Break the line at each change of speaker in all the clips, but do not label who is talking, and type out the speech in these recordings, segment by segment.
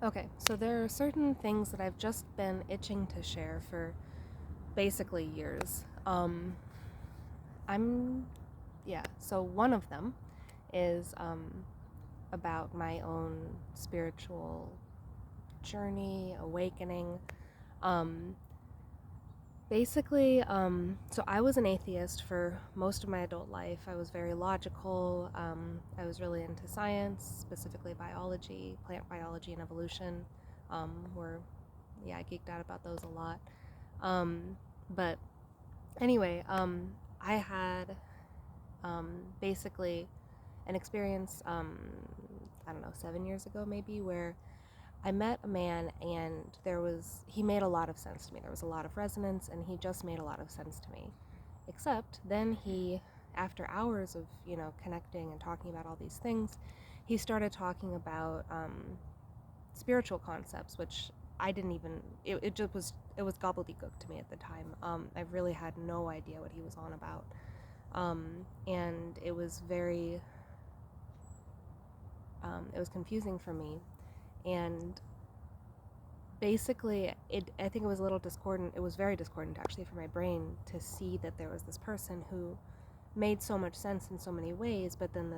Okay, so there are certain things that I've just been itching to share for basically years. I'm, yeah, so one of them is about my own spiritual journey, awakening. Um, so I was an atheist for most of my adult life. I was very logical. I was really into science, specifically biology, plant biology, and evolution. Were Yeah, I geeked out about those a lot. But anyway, I had basically an experience, I don't know, 7 years ago maybe, where I met a man and he made a lot of sense to me. There was a lot of resonance and he just made a lot of sense to me. Except then after hours of, connecting and talking about all these things, he started talking about spiritual concepts, which I didn't even, it was gobbledygook to me at the time. I really had no idea what he was on about. And it was confusing for me. And basically, I think it was a little discordant. It was very discordant actually for my brain to see that there was this person who made so much sense in so many ways, but then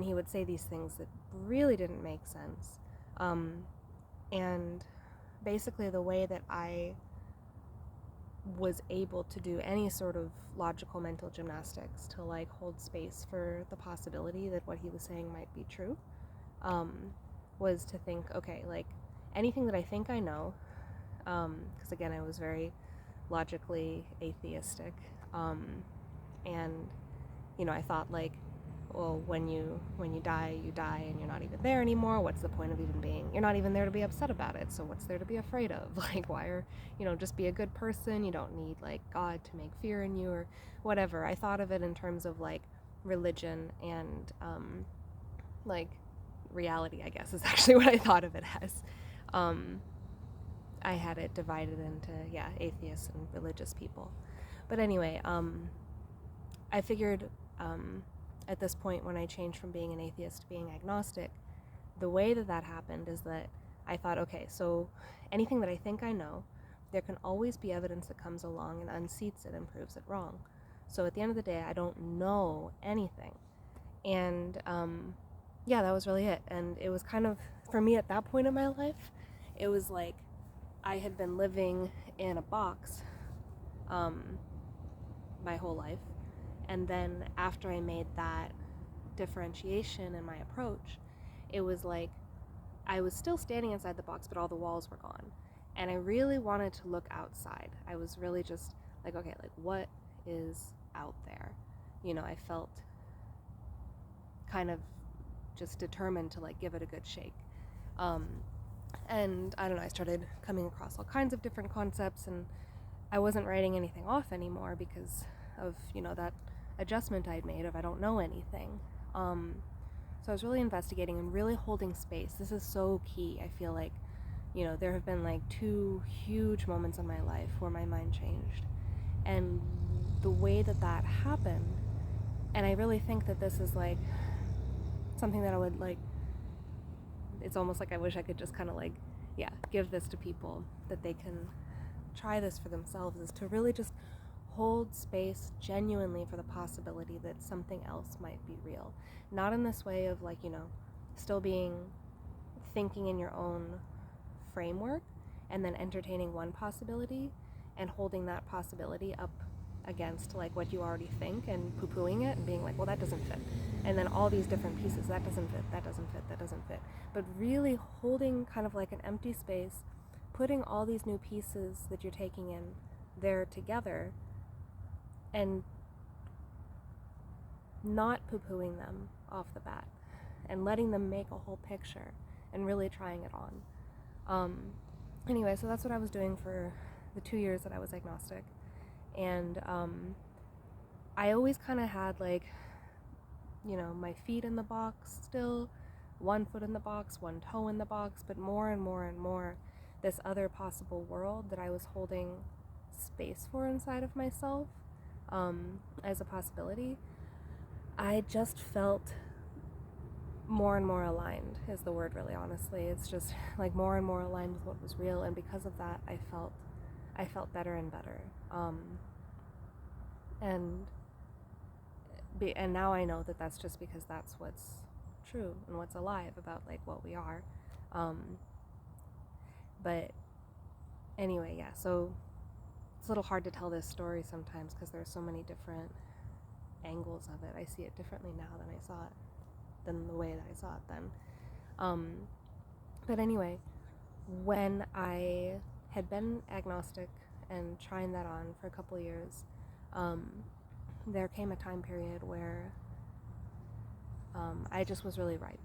he would say these things that really didn't make sense. And basically, the way that I was able to do any sort of logical mental gymnastics to like hold space for the possibility that what he was saying might be true, um, was to think, okay, like anything that I think I know, because again, I was very logically atheistic, and I thought like, well, when you die, and you're not even there anymore. What's the point of even being? You're not even there to be upset about it. So what's there to be afraid of? Like, why are just be a good person. You don't need like God to make fear in you or whatever. I thought of it in terms of like religion and like reality, I guess, is actually what I thought of it as. Um, I had it divided into, yeah, atheists and religious people. But anyway, I figured at this point when I changed from being an atheist to being agnostic, the way that that happened is that I thought, okay, so anything that I think I know, there can always be evidence that comes along and unseats it and proves it wrong. So at the end of the day, I don't know anything. And yeah, that was really it. And it was kind of, for me at that point in my life, it was like I had been living in a box um, my whole life. And then after I made that differentiation in my approach, it was like I was still standing inside the box, but all the walls were gone. And I really wanted to look outside. I was really just like, okay, like what is out there? I felt kind of just determined to like give it a good shake. Um, and I don't know, I started coming across all kinds of different concepts, and I wasn't writing anything off anymore because of, that adjustment I'd made of I don't know anything. So I was really investigating and really holding space. This is so key. I feel like, there have been like two huge moments in my life where my mind changed. And the way that that happened, and I really think that this is like something that I would like, it's almost like I wish I could just kind of like, yeah, give this to people that they can try this for themselves, is to really just hold space genuinely for the possibility that something else might be real. Not in this way of like, still thinking in your own framework and then entertaining one possibility and holding that possibility up against like what you already think and poo-pooing it and being like, well, that doesn't fit. And then all these different pieces, that doesn't fit, that doesn't fit, that doesn't fit. But really holding kind of like an empty space, putting all these new pieces that you're taking in there together and not poo-pooing them off the bat and letting them make a whole picture and really trying it on. Anyway, so that's what I was doing for the 2 years that I was agnostic. And I always kind of had like, my feet in the box still, one foot in the box, one toe in the box, but more and more and more, this other possible world that I was holding space for inside of myself as a possibility. I just felt more and more aligned is the word, really, honestly. It's just like more and more aligned with what was real, and because of that, I felt better and better. And now I know that that's just because that's what's true and what's alive about like what we are. But anyway, yeah, so it's a little hard to tell this story sometimes because there are so many different angles of it. I see it differently now than the way that I saw it then. But anyway, when I had been agnostic and trying that on for a couple of years, there came a time period where I just was really ripe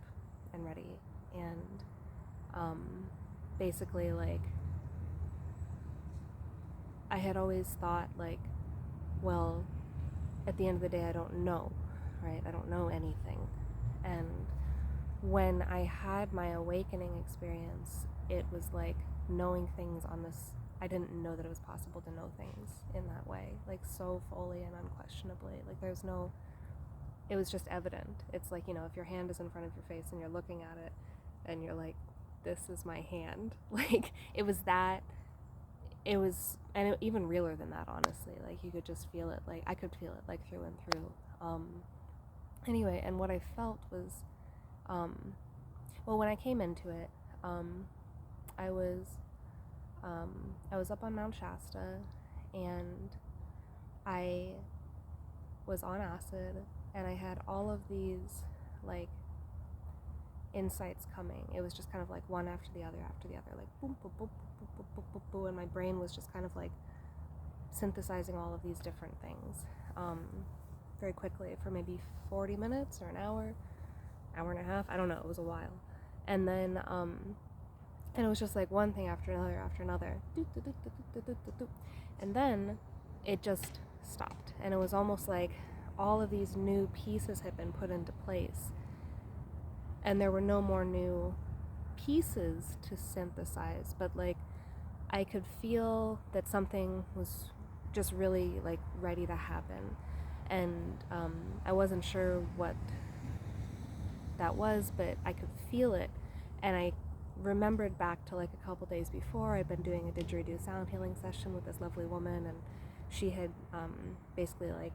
and ready, and basically, like, I had always thought, like, well, at the end of the day, I don't know, right? I don't know anything. And when I had my awakening experience, it was like knowing things on this. I didn't know that it was possible to know things in that way, like so fully and unquestionably. Like it was just evident. It's like, you know, if your hand is in front of your face and you're looking at it and you're like, this is my hand. Like, it was that. It was, and it, even realer than that, honestly. Like, you could just feel it. Like, I could feel it, like, through and through. Anyway, and what I felt was, well, when I came into it, I was up on Mount Shasta, and I was on acid, and I had all of these, like, insights coming. It was just kind of like one after the other, like boom, boom, boom, boom, boom, boom, boom, boom, and my brain was just kind of like synthesizing all of these different things very quickly for maybe 40 minutes or an hour and a half. I don't know. It was a while. And then, and it was just like one thing after another. And then it just stopped. And it was almost like all of these new pieces had been put into place. And there were no more new pieces to synthesize, but like I could feel that something was just really like ready to happen. And I wasn't sure what that was, but I could feel it. And I remembered back to like a couple days before, I'd been doing a didgeridoo sound healing session with this lovely woman, and she had basically like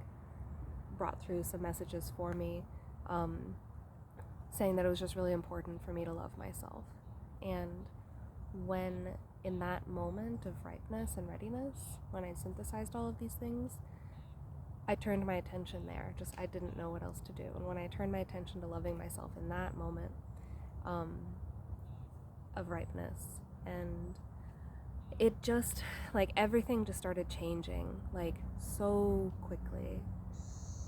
brought through some messages for me, saying that it was just really important for me to love myself. And when in that moment of ripeness and readiness, when I synthesized all of these things, I turned my attention there. Just, I didn't know what else to do. And when I turned my attention to loving myself in that moment of ripeness, and it just, like, everything just started changing, like, so quickly.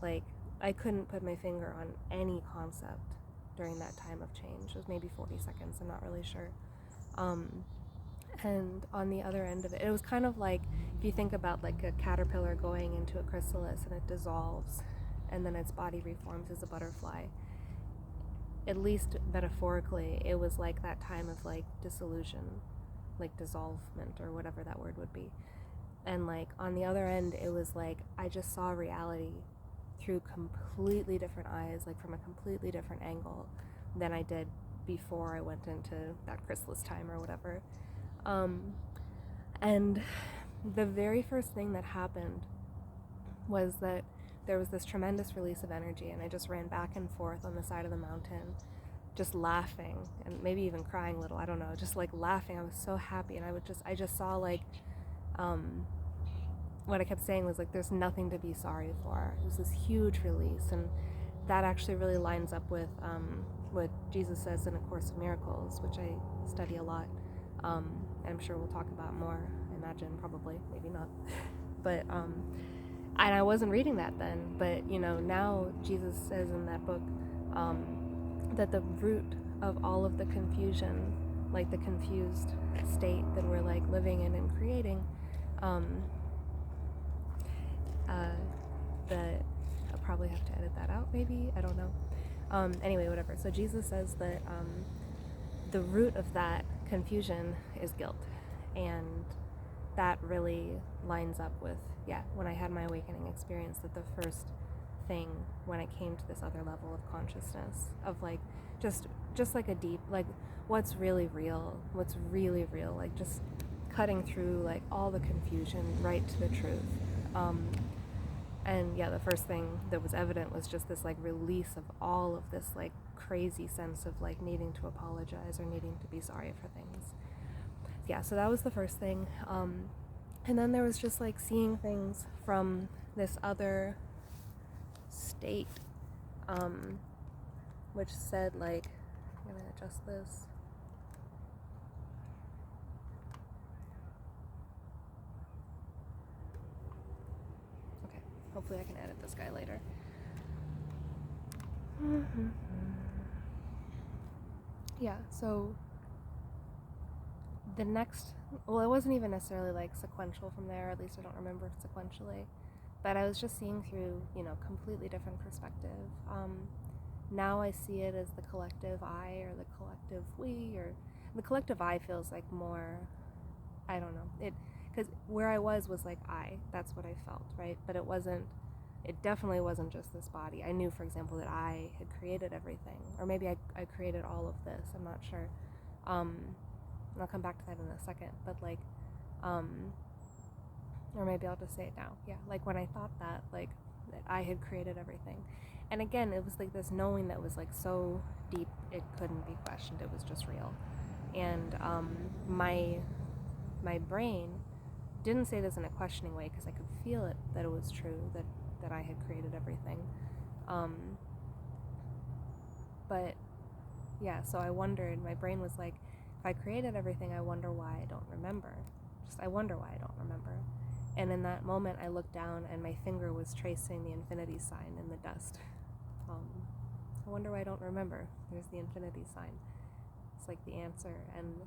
Like, I couldn't put my finger on any concept during that time of change. It was maybe 40 seconds, I'm not really sure. And on the other end of it, it was kind of like, if you think about like a caterpillar going into a chrysalis and it dissolves and then its body reforms as a butterfly. At least metaphorically, it was like that time of like dissolution, like dissolvement or whatever that word would be. And like on the other end, it was like I just saw reality through completely different eyes, like from a completely different angle than I did before I went into that chrysalis time or whatever. And the very first thing that happened was that there was this tremendous release of energy, and I just ran back and forth on the side of the mountain, just laughing and maybe even crying a little, I don't know, just like laughing. I was so happy, and I just saw like, what I kept saying was like, there's nothing to be sorry for. It was this huge release, and that actually really lines up with what Jesus says in A Course in Miracles, which I study a lot. I'm sure we'll talk about more, I imagine, probably, maybe not. But, and I wasn't reading that then, but, you know, now Jesus says in that book that the root of all of the confusion, like the confused state that we're like living in and creating, that I'll probably have to edit that out, maybe, I don't know. Anyway, whatever. So Jesus says that the root of that confusion is guilt, and that really lines up with, when I had my awakening experience, that the first thing when I came to this other level of consciousness, of like just like a deep, like what's really real, like just cutting through like all the confusion right to the truth. And yeah, the first thing that was evident was just this like release of all of this like crazy sense of like needing to apologize or needing to be sorry for things. Yeah, so that was the first thing. And then there was just like seeing things from this other state, which said like, I'm gonna adjust this. Okay, hopefully I can edit this guy later. Yeah, so the next, well, it wasn't even necessarily like sequential from there, at least I don't remember sequentially, but I was just seeing through, completely different perspective. Now I see it as the collective I, or the collective we, or the collective I feels like more, I don't know, because where I was like I, that's what I felt, right? But it definitely wasn't just this body. I knew, for example, that I had created everything, or maybe I created all of this, I'm not sure. And I'll come back to that in a second, but like, or maybe I'll just say it now. Yeah, like when I thought that, like, that I had created everything. And again, it was like this knowing that was like so deep, it couldn't be questioned, it was just real. And my brain didn't say this in a questioning way, because I could feel it, that it was true, that I had created everything. But yeah, so I wondered, my brain was like, if I created everything, I wonder why I don't remember. I wonder why I don't remember. And in that moment, I looked down and my finger was tracing the infinity sign in the dust. I wonder why I don't remember. There's the infinity sign. It's like the answer. And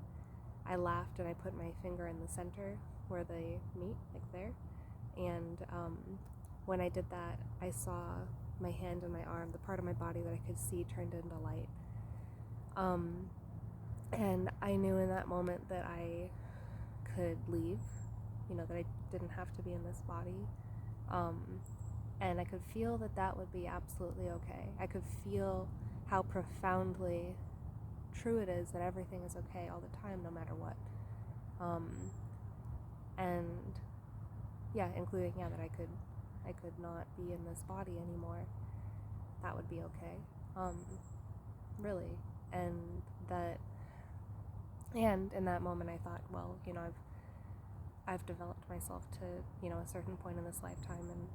I laughed and I put my finger in the center where they meet, like there. And when I did that, I saw my hand and my arm, the part of my body that I could see, turned into light. And I knew in that moment that I could leave, that I didn't have to be in this body. And I could feel that would be absolutely okay. I could feel how profoundly true it is that everything is okay all the time, no matter what. And yeah, including, yeah, that I could not be in this body anymore. That would be okay. Really. And in that moment I thought, well, I've developed myself to, a certain point in this lifetime, and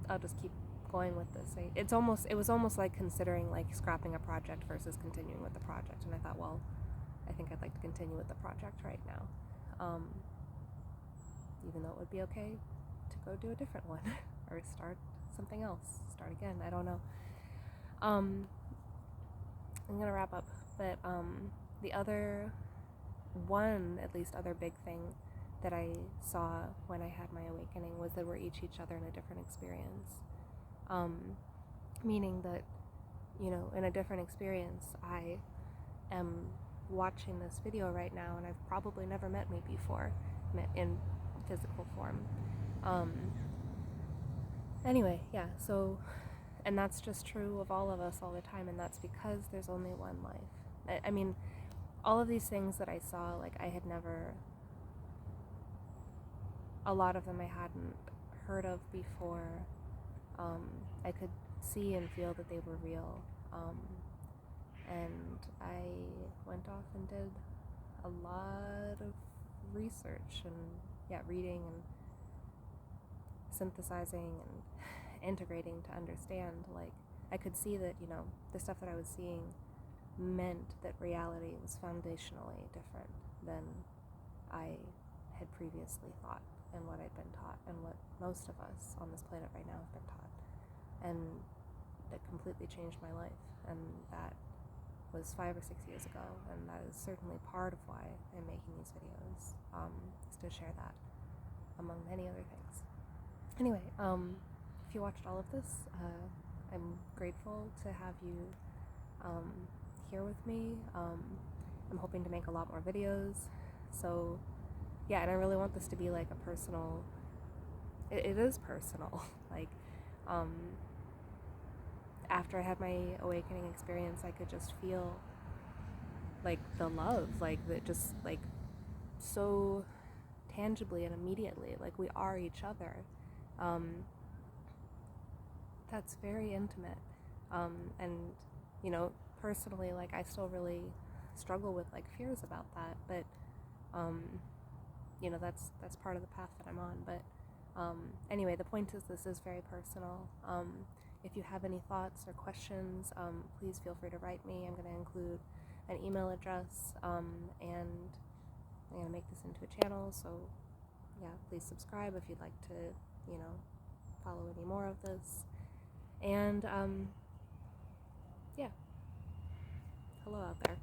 I'll just keep going with this. It was almost like considering like scrapping a project versus continuing with the project. And I thought, well, I think I'd like to continue with the project right now. Even though it would be okay to go do a different one or start something else, start again. I don't know. I'm gonna wrap up, but the other one, at least other big thing that I saw when I had my awakening was that we're each other in a different experience. Meaning that, in a different experience, I am watching this video right now, and I've probably never met me before, in physical form. Anyway, yeah, so, and that's just true of all of us all the time, and that's because there's only one life. I mean, all of these things that I saw, like, I had never, a lot of them I hadn't heard of before. I could see and feel that they were real. And I went off and did a lot of research and, yeah, reading and synthesizing and integrating to understand. Like, I could see that, the stuff that I was seeing meant that reality was foundationally different than I had previously thought, and what I'd been taught, and what most of us on this planet right now have been taught. And that completely changed my life, and that was 5 or 6 years ago, and that is certainly part of why I'm making these videos, is to share that, among many other things. Anyway, if you watched all of this, I'm grateful to have you here with me. I'm hoping to make a lot more videos, so yeah, and I really want this to be like a personal, it is personal, like, After I had my awakening experience, I could just feel like the love, like that, just like so tangibly and immediately, like we are each other. That's very intimate. And you know, personally, like I still really struggle with like fears about that, but you know, that's part of the path that I'm on. But anyway, the point is, this is very personal. If you have any thoughts or questions, please feel free to write me. I'm going to include an email address, and I'm going to make this into a channel, so yeah, please subscribe if you'd like to, you know, follow any more of this. And yeah, hello out there.